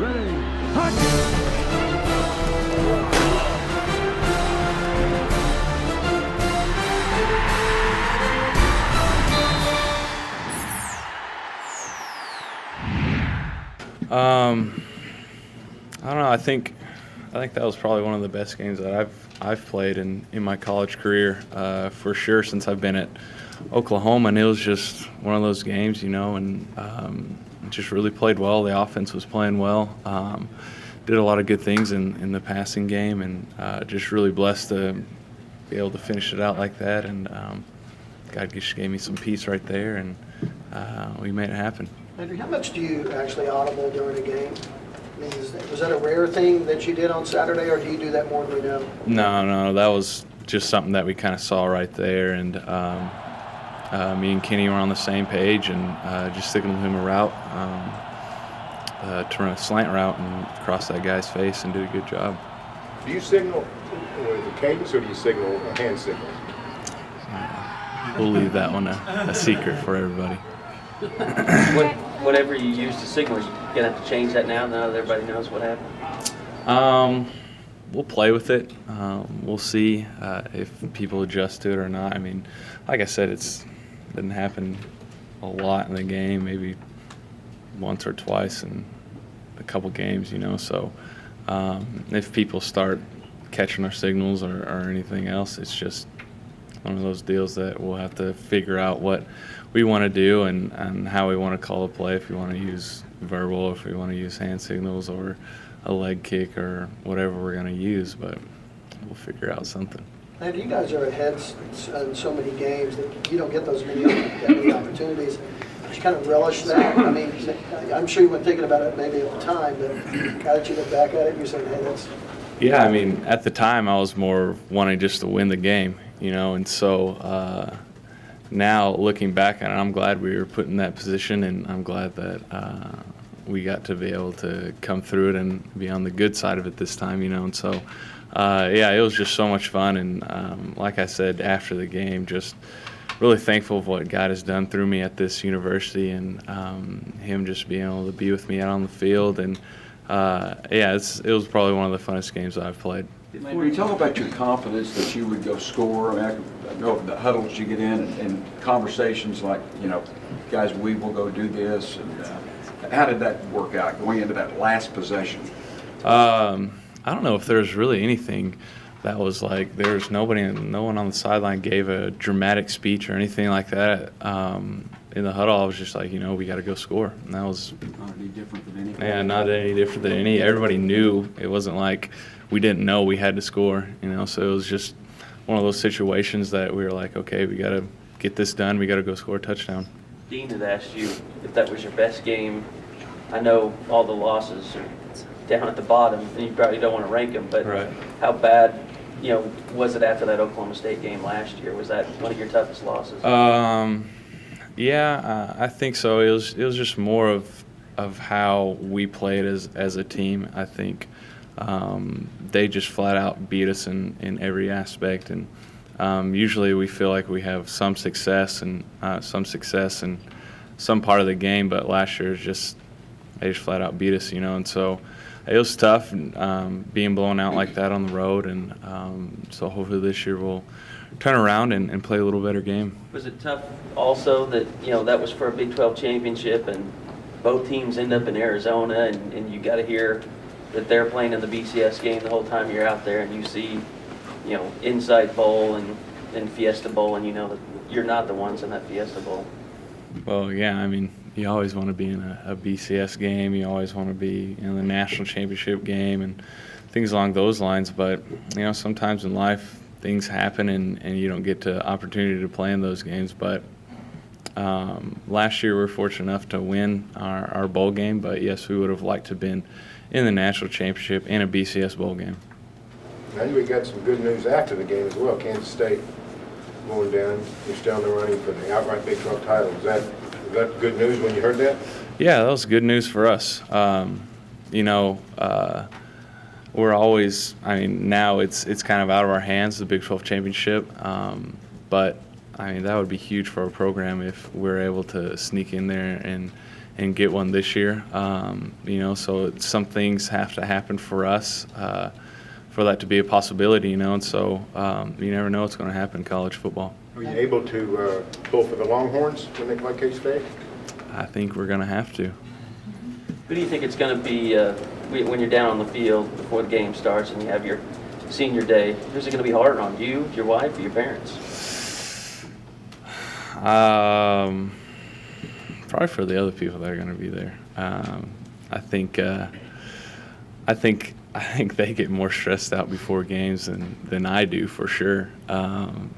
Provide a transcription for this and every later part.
Ready, hot! I don't know. I think that was probably one of the best games that I've played in my college career, for sure, since I've been at Oklahoma. And it was just one of those games, and just really played well. The offense was playing well. Did a lot of good things in the passing game, and just really blessed to be able to finish it out like that. And God just gave me some peace right there, and we made it happen. Landry, how much do you actually audible during a game? I mean, was that a rare thing that you did on Saturday, or do you do that more than we know? No, that was just something that we kind of saw right there, and me and Kenny were on the same page, and just signaled him a route to run a slant route and cross that guy's face and did a good job. Do you signal with a cadence, or do you signal a hand signal? We'll leave that one a secret for everybody. Whatever you use to signal, you're going to have to change that now that everybody knows what happened? We'll play with it. We'll see if people adjust to it or not. I mean, like I said, it didn't happen a lot in the game, maybe once or twice in a couple games, so if people start catching our signals or anything else, it's just one of those deals that we'll have to figure out what we want to do and how we want to call a play, if we want to use verbal, if we want to use hand signals or a leg kick or whatever we're going to use, but we'll figure out something. Landry, you guys are ahead in so many games that you don't get that many opportunities. Did you kind of relish that? I mean, I'm sure you weren't thinking about it maybe at the time, but now that you look back at it, you're saying, hey, that's... Yeah, I mean, at the time I was more wanting just to win the game, and so now looking back at it, I'm glad we were put in that position, and I'm glad that we got to be able to come through it and be on the good side of it this time, and so it was just so much fun, and like I said after the game, just really thankful of what God has done through me at this university, and him just being able to be with me out on the field, and it was probably one of the funnest games I've played. When you talk about your confidence that you would go score, I know the huddles you get in and conversations like, guys, we will go do this, and how did that work out going into that last possession? I don't know if there's really anything that was like, there's no one on the sideline gave a dramatic speech or anything like that. In the huddle, I was just like, we got to go score. And that was Not any different than any. Yeah, not any different than any. Everybody knew. It wasn't like we didn't know we had to score, So it was just one of those situations that we were like, okay, we got to get this done. We got to go score a touchdown. Dean had asked you if that was your best game. I know all the losses are down at the bottom, and you probably don't want to rank them, but Right. How bad, was it after that Oklahoma State game last year? Was that one of your toughest losses? Yeah, I think so. It was just more of how we played as a team. I think they just flat out beat us in every aspect, and usually we feel like we have some success in some part of the game, but last year they just flat out beat us, and so it was tough being blown out like that on the road, and so hopefully this year we'll turn around and play a little better game. Was it tough also that, that was for a Big 12 championship and both teams end up in Arizona, and you got to hear that they're playing in the BCS game the whole time you're out there, and you see, Inside Bowl and Fiesta Bowl, and that you're not the ones in that Fiesta Bowl? Well, yeah, I mean, you always want to be in a BCS game. You always want to be in the national championship game and things along those lines. But, sometimes in life things happen and you don't get the opportunity to play in those games. But last year we were fortunate enough to win our bowl game. But, yes, we would have liked to have been in the national championship and a BCS bowl game. Now we got some good news after the game as well. Kansas State going down. You're still in the running for the outright Big 12 title. Was that good news when you heard that? Yeah, that was good news for us. We're always, now it's kind of out of our hands, the Big 12 championship. But, that would be huge for our program if we're able to sneak in there and get one this year. So some things have to happen for us for that to be a possibility, and so you never know what's going to happen in college football. Are you able to pull for the Longhorns when they play K-State? I think we're going to have to. Who do you think it's going to be when you're down on the field before the game starts and you have your senior day? Who's it going to be harder on, you, your wife, or your parents? Probably for the other people that are going to be there. I think they get more stressed out before games than I do, for sure.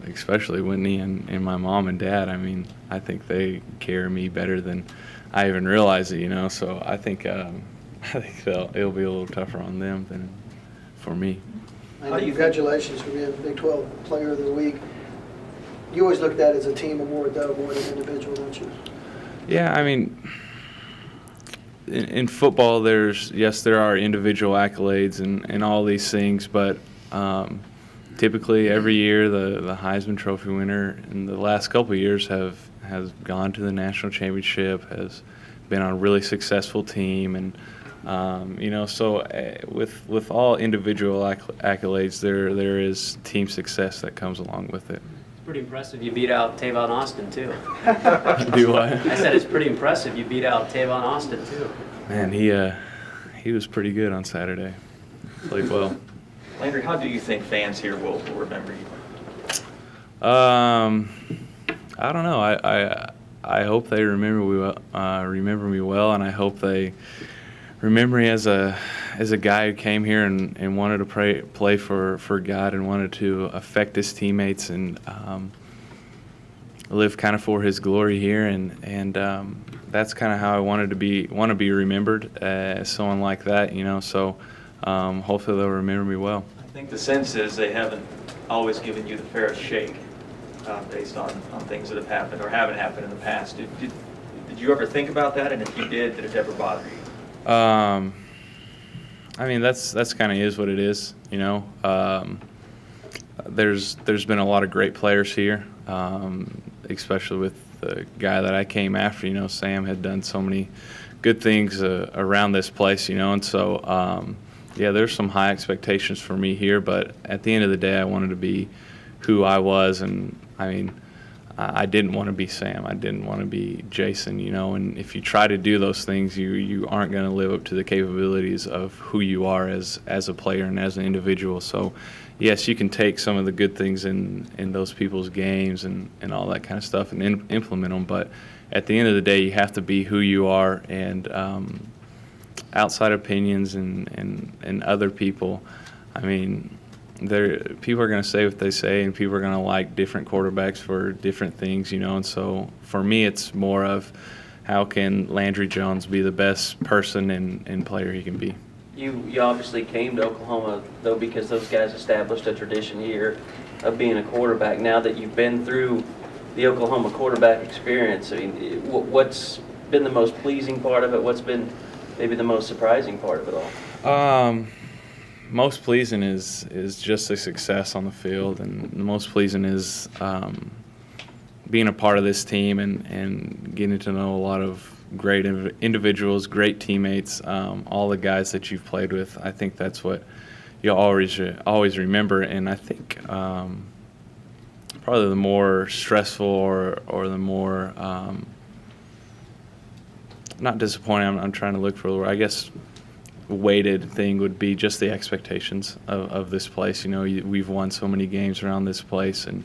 Especially Whitney and my mom and dad. I mean, I think they carry me better than I even realize it. So I think it'll be a little tougher on them than for me. Congratulations for being Big 12 Player of the Week. You always look at that as a team award, though, more than individual, don't you? Yeah, I mean, in football, there are individual accolades and all these things, but typically every year the Heisman Trophy winner in the last couple of years has gone to the national championship, has been on a really successful team, and so with all individual accolades, there is team success that comes along with it. It's pretty impressive you beat out Tavon Austin, too. Do what? I said it's pretty impressive you beat out Tavon Austin, too. Man, he was pretty good on Saturday. Played well. Landry, how do you think fans here will remember you? I don't know. I hope they remember me well, and I hope they remember me as a guy who came here and wanted to play for God and wanted to affect his teammates and live kind of for His glory here, and that's kind of how I want to be remembered as someone like that, So hopefully they'll remember me well. I think the sense is they haven't always given you the fairest shake based on things that have happened or haven't happened in the past. Did you ever think about that? And if you did it ever bother you? I mean, that's kind of is what it is, There's been a lot of great players here, especially with the guy that I came after. Sam had done so many good things around this place, and so there's some high expectations for me here. But at the end of the day, I wanted to be who I was, and I mean, I didn't want to be Sam. I didn't want to be Jason, and if you try to do those things, you aren't going to live up to the capabilities of who you are as a player and as an individual. So, yes, you can take some of the good things in those people's games and all that kind of stuff and implement them, but at the end of the day, you have to be who you are, and outside opinions and other people, I mean, people are going to say what they say, and people are going to like different quarterbacks for different things, and so for me it's more of how can Landry Jones be the best person and player he can be. You obviously came to Oklahoma, though, because those guys established a tradition here of being a quarterback. Now that you've been through the Oklahoma quarterback experience, I mean, what's been the most pleasing part of it? What's been maybe the most surprising part of it all? Most pleasing is just the success on the field, and the most pleasing is being a part of this team and getting to know a lot of great individuals, great teammates, all the guys that you've played with. I think that's what you'll always remember, and I think probably the more stressful or the more not disappointing, I'm trying to look for the word, I guess weighted thing would be just the expectations of this place. We've won so many games around this place, and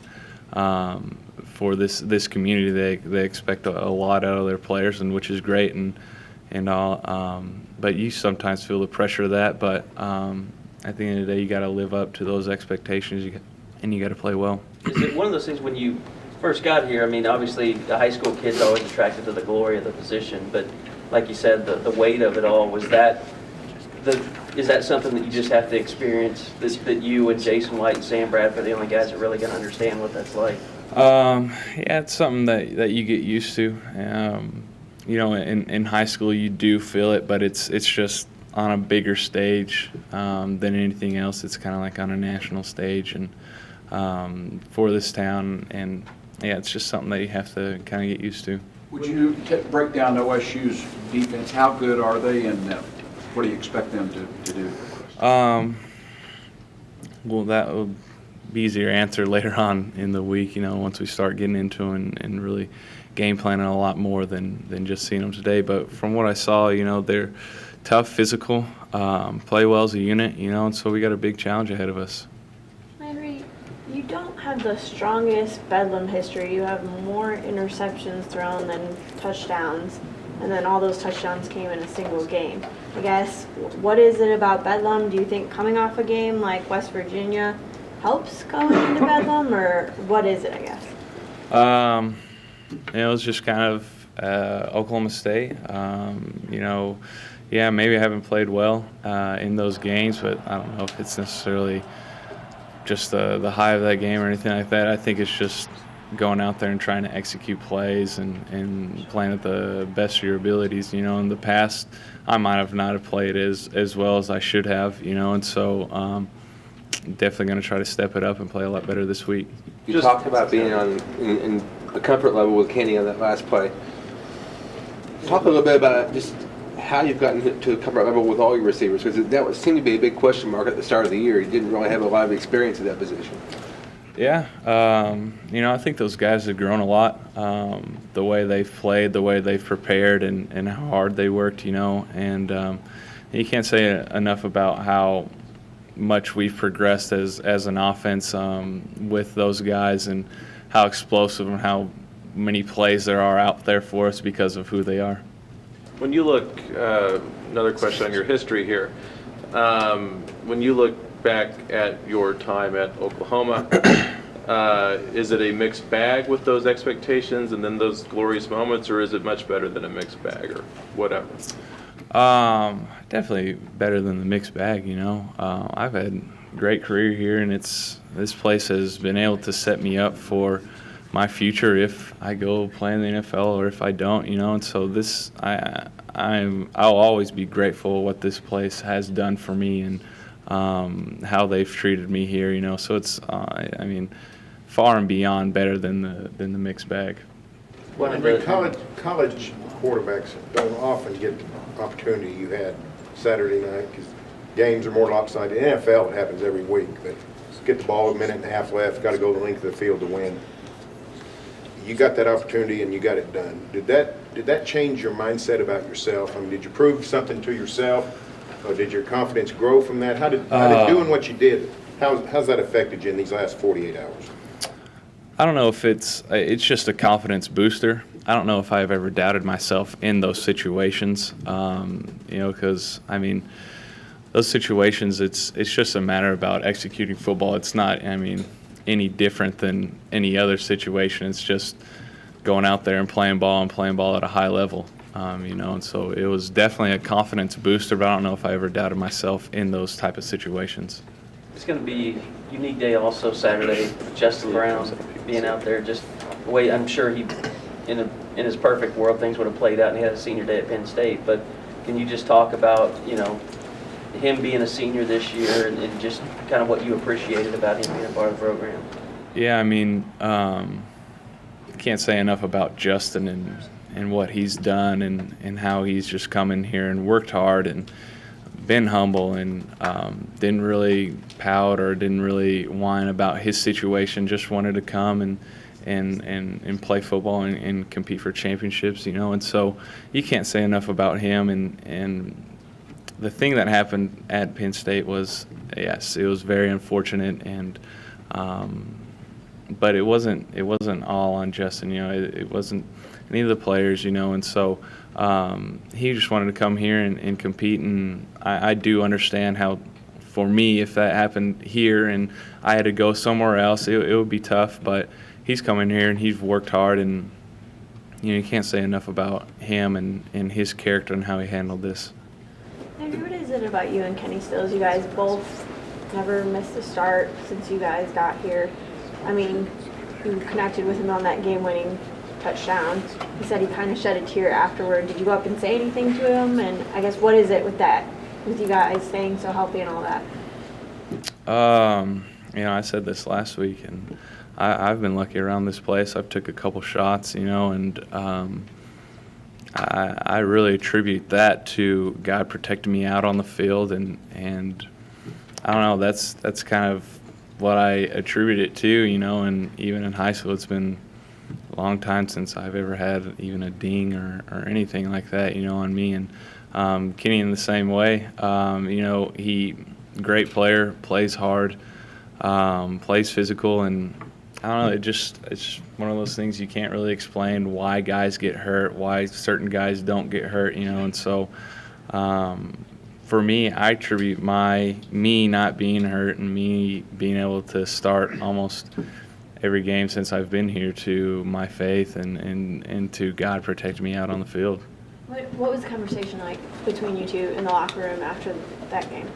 for this community, they expect a lot out of their players, and which is great, and all. But you sometimes feel the pressure of that. But at the end of the day, you got to live up to those expectations, and you got to play well. Is it one of those things when you first got here? I mean, obviously, the high school kid's always attracted to the glory of the position, but like you said, the weight of it all, is that something that you just have to experience, that you and Jason White and Sam Bradford are the only guys that are really going to understand what that's like? Yeah, it's something that you get used to. In high school you do feel it, but it's just on a bigger stage than anything else. It's kind of like on a national stage, and for this town, and yeah, it's just something that you have to kind of get used to. Would you break down OSU's defense? How good are they, and what do you expect them to do? Well, that will be easier to answer later on in the week, once we start getting into and really game planning a lot more than just seeing them today. But from what I saw, they're tough, physical, play well as a unit, and so we got a big challenge ahead of us. Landry, you don't have the strongest Bedlam history. You have more interceptions thrown than touchdowns, and then all those touchdowns came in a single game. I guess, what is it about Bedlam? Do you think coming off a game like West Virginia helps going into Bedlam, or what is it, I guess? It was just kind of Oklahoma State. Yeah, maybe I haven't played well in those games, but I don't know if it's necessarily just the high of that game or anything like that. I think it's just going out there and trying to execute plays and playing at the best of your abilities. In the past, I might have not have played as well as I should have, and so definitely going to try to step it up and play a lot better this week. You talked about being in the comfort level with Kenny on that last play. Talk a little bit about just how you've gotten to a comfort level with all your receivers, because that seemed to be a big question mark at the start of the year. You didn't really have a lot of experience at that position. Yeah, I think those guys have grown a lot. The way they've played, the way they've prepared, and how hard they worked, and you can't say enough about how much we've progressed as an offense with those guys, and how explosive and how many plays there are out there for us because of who they are. When you look, another question on your history here, when you look back at your time at Oklahoma, is it a mixed bag with those expectations and then those glorious moments, or is it much better than a mixed bag, or whatever? Definitely better than the mixed bag, I've had a great career here, and this place has been able to set me up for my future if I go play in the NFL or if I don't, and so I'll always be grateful what this place has done for me and how they've treated me here, so it's far and beyond better than the mixed bag. Well, college quarterbacks don't often get the opportunity you had Saturday night because games are more lopsided. In the NFL, it happens every week. But get the ball, a minute and a half left, got to go the length of the field to win. You got that opportunity and you got it done. Did that change your mindset about yourself? Did you prove something to yourself, or did your confidence grow from that? How did doing what you did, how's that affected you in these last 48 hours? I don't know if it's just a confidence booster. I don't know if I've ever doubted myself in those situations, because, those situations, it's just a matter about executing football. It's not, any different than any other situation. It's just going out there and playing ball at a high level, and so it was definitely a confidence booster, but I don't know if I ever doubted myself in those type of situations. It's going to be a unique day also Saturday with Justin Brown being out there. Just the way I'm sure in his perfect world, things would have played out and he had a senior day at Penn State. But can you just talk about, him being a senior this year and just kind of what you appreciated about him being a part of the program? Yeah, can't say enough about Justin and what he's done and how he's just come in here and worked hard and been humble and didn't really pout or didn't really whine about his situation, just wanted to come and play football and compete for championships, and so you can't say enough about him and the thing that happened at Penn State was, yes, it was very unfortunate, and but it wasn't all on Justin. It wasn't any of the players, and so he just wanted to come here and compete, and I do understand how, for me, if that happened here and I had to go somewhere else, it would be tough. But he's coming here and he's worked hard, and you can't say enough about him and his character and how he handled this. Maybe what is it about you and Kenny Stills? You guys both never missed a start since you guys got here. You connected with him on that game-winning touchdown. He said he kind of shed a tear afterward. Did you go up and say anything to him? And I guess what is it with that, with you guys staying so healthy and all that? I said this last week, and I've been lucky around this place. I've took a couple shots, and I really attribute that to God protecting me out on the field, and I don't know, that's kind of what I attribute it to, and even in high school, it's been a long time since I've ever had even a ding or anything like that, on me. And Kenny in the same way, he great player, plays hard, plays physical, and I don't know, it's one of those things you can't really explain why guys get hurt, why certain guys don't get hurt, and so for me, I attribute me not being hurt and me being able to start almost every game since I've been here to my faith and to God protecting me out on the field. What was the conversation like between you two in the locker room after that game?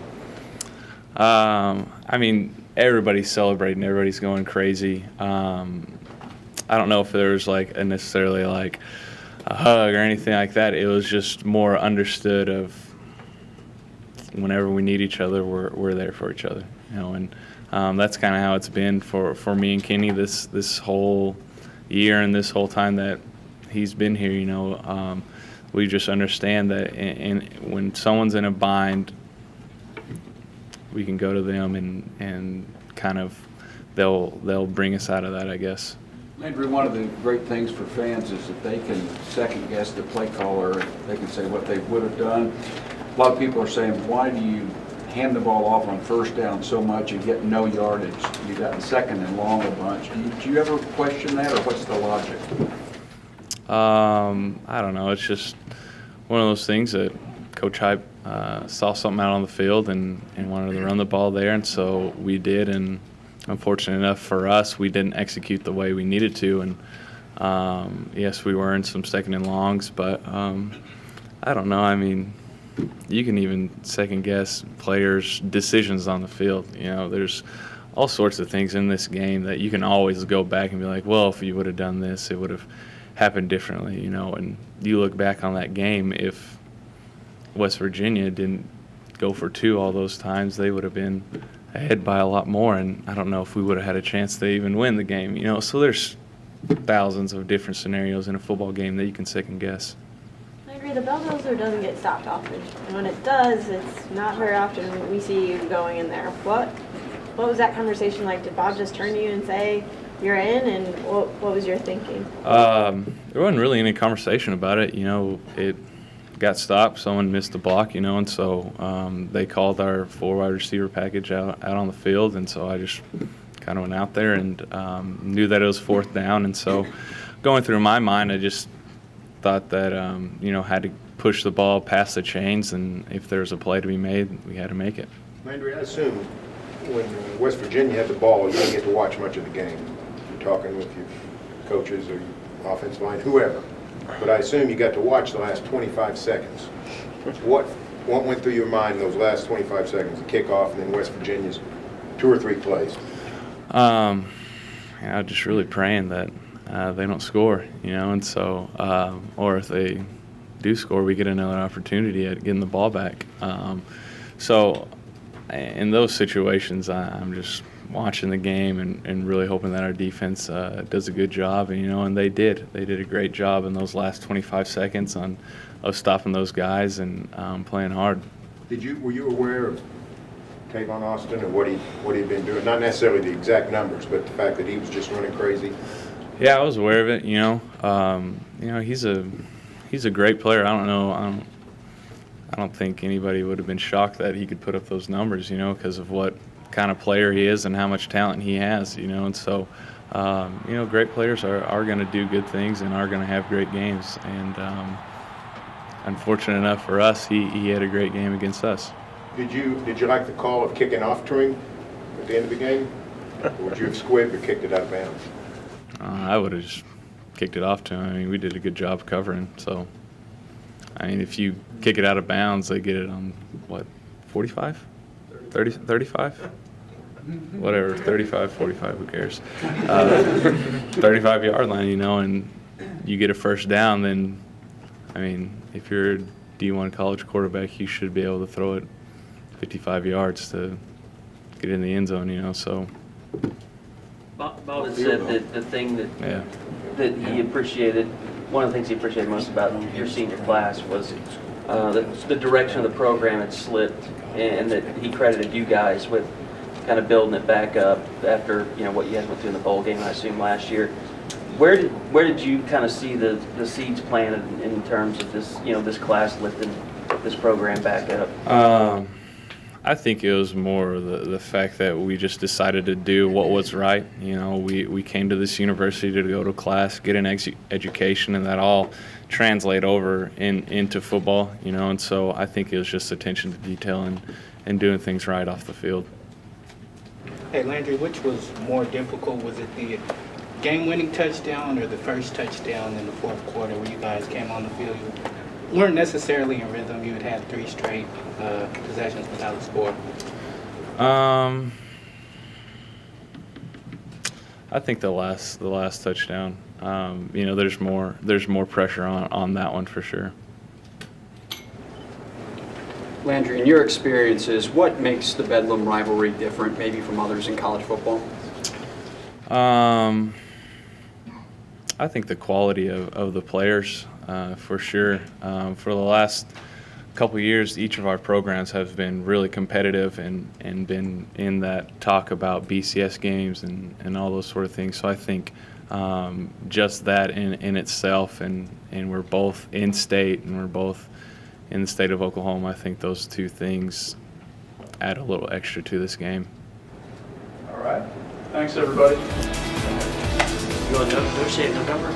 I mean, everybody's celebrating, everybody's going crazy. I don't know if there was necessarily a hug or anything like that. It was just more understood of whenever we need each other, we're there for each other, and that's kind of how it's been for me and Kenny this whole year and this whole time that he's been here. We just understand that when someone's in a bind, we can go to them and kind of they'll bring us out of that, I guess. Landry, one of the great things for fans is that they can second guess the play caller. They can say what they would have done. A lot of people are saying, why do you hand the ball off on first down so much and get no yardage? You got second and long a bunch. Do you ever question that, or what's the logic? I don't know. It's just one of those things that Coach Hype saw something out on the field and wanted to run the ball there, and so we did. And unfortunate enough for us, we didn't execute the way we needed to. And yes, we were in some second and longs, but I don't know. I mean, you can even second guess players' decisions on the field. There's all sorts of things in this game that you can always go back and be like, well, if you would have done this, it would have happened differently, and you look back on that game, if West Virginia didn't go for two all those times, they would have been ahead by a lot more, and I don't know if we would have had a chance to even win the game, so there's thousands of different scenarios in a football game that you can second guess. I agree, the bulldozer doesn't get stopped often, and when it does, it's not very often we see you going in there. What was that conversation like? Did Bob just turn to you and say, you're in, and what was your thinking? There wasn't really any conversation about it. It got stopped. Someone missed the block, and so they called our full wide receiver package out on the field, and so I just kind of went out there and knew that it was fourth down, and so going through my mind, I just thought that had to push the ball past the chains, and if there was a play to be made, we had to make it. Landry, I assume when West Virginia had the ball, you didn't get to watch much of the game. You're talking with your coaches or your offensive line, whoever. But I assume you got to watch the last 25 seconds. What went through your mind those last 25 seconds, the kickoff and then West Virginia's 2 or 3 plays? Just really praying that they don't score, and so, or if they do score, we get another opportunity at getting the ball back. So in those situations, I'm just watching the game and really hoping that our defense does a good job, and they did. They did a great job in those last 25 seconds of stopping those guys and playing hard. Were you aware of Tavon Austin and what he'd been doing? Not necessarily the exact numbers, but the fact that he was just running crazy. Yeah, I was aware of it. He's a great player. I don't know. I don't think anybody would have been shocked that he could put up those numbers, because of what kind of player he is and how much talent he has, and so, great players are going to do good things and are going to have great games, and unfortunate enough for us, he had a great game against us. Did you like the call of kicking off to him at the end of the game? Or would you have squibbed or kicked it out of bounds? I would have just kicked it off to him. I mean, we did a good job covering, so, if you kick it out of bounds, they get it on, 45? 30, 35? Whatever, 35, 45, who cares? 35-yard line, and you get a first down, then, if you're a D1 college quarterback, you should be able to throw it 55 yards to get in the end zone, so. Bob had said that the thing that he appreciated one of the things he appreciated most about your senior class was the direction of the program had slipped, and that he credited you guys with kind of building it back up after, you know, what you guys went through in the bowl game, I assume, last year. Where did you kind of see the seeds planted in terms of this, you know, this class lifting this program back up? I think it was more the fact that we just decided to do what was right. You know, we came to this university to go to class, get an education, and that all translate over into football, you know, and so I think it was just attention to detail and doing things right off the field. Hey, Landry, which was more difficult? Was it the game-winning touchdown or the first touchdown in the fourth quarter where you guys came on the field? You weren't necessarily in rhythm. You had had 3 straight possessions without a score. I think the last touchdown. You know, there's more pressure on that one for sure. Landry, in your experiences, what makes the Bedlam rivalry different maybe from others in college football? I think the quality of the players, for sure. For the last couple of years, each of our programs have been really competitive and been in that talk about BCS games and all those sort of things. So I think just that in itself, and we're both in-state and we're both in the state of Oklahoma, I think those two things add a little extra to this game. All right. Thanks, everybody. You want to negotiate in November?